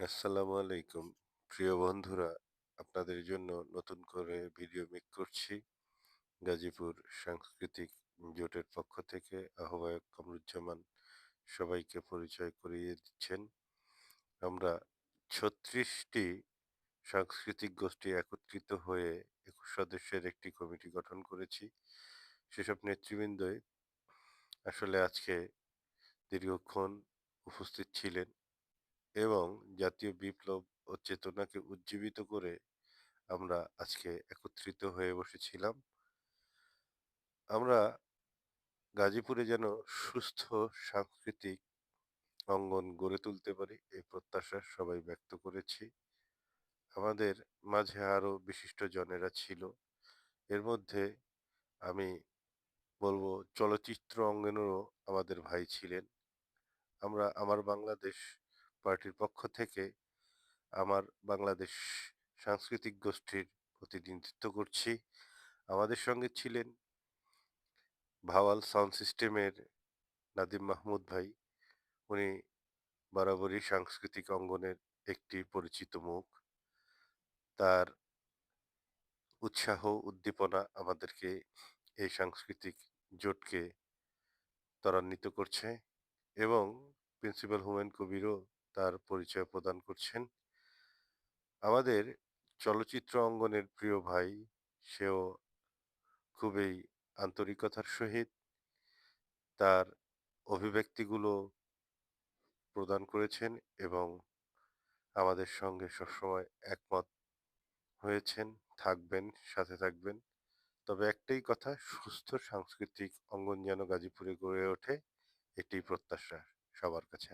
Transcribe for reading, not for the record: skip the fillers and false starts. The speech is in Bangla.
আসসালামু আলাইকুম প্রিয় বন্ধুরা, আপনাদের জন্য নতুন করে ভিডিও মেক করছি। গাজীপুর সাংস্কৃতিক জোটের পক্ষ থেকে আহ্বায়ক কামরুজ্জামান সবাইকে পরিচয় করিয়ে দিচ্ছেন। আমরা ৩৬টি সাংস্কৃতিক গোষ্ঠী একত্রিত হয়ে ২১ সদস্যের একটি কমিটি গঠন করেছি। সেসব নেতৃবৃন্দই আসলে আজকে দীর্ঘক্ষণ উপস্থিত ছিলেন এবং জাতীয় বিপ্লব ও চেতনাকে উজ্জীবিত করে আমরা আজকে একত্রিত হয়ে বসেছিলাম। আমরা গাজীপুরে যেন সুস্থ সাংস্কৃতিক অঙ্গন গড়ে তুলতে পারি এই প্রত্যাশা সবাই ব্যক্ত করেছি। আমাদের মাঝে আরো বিশিষ্টজনেরা ছিল। এর মধ্যে আমি বলবো চলচ্চিত্র অঙ্গনেরও আমাদের ভাই ছিলেন। আমরা আমার বাংলাদেশ পার্টির পক্ষ থেকে আমার বাংলাদেশ সাংস্কৃতিক গোষ্ঠীর প্রতিনিধিত্ব করছি। আমাদের সঙ্গে ছিলেন ভাওয়াল সাউন্ড সিস্টেমের নাদিম মাহমুদ ভাই। উনি বরাবরই সাংস্কৃতিক অঙ্গনের একটি পরিচিত মুখ। তার উৎসাহ উদ্দীপনা আমাদেরকে এই সাংস্কৃতিক জোটকে ত্বরান্বিত করছে এবং প্রিন্সিপাল হুমায়ুন কবিরও তার পরিচয় প্রদান করছেন। আমাদের চলচ্চিত্র অঙ্গনের প্রিয় ভাই, সেও খুবই আন্তরিকতার সহিত তার অভিব্যক্তিগুলো প্রদান করেছেন এবং আমাদের সঙ্গে সবসময় একমত হয়েছেন, থাকবেন, সাথে থাকবেন। তবে একটাই কথা, সুস্থ সাংস্কৃতিক অঙ্গন যেন গাজীপুরে গড়ে ওঠে, এটাই প্রত্যাশা সবার কাছে।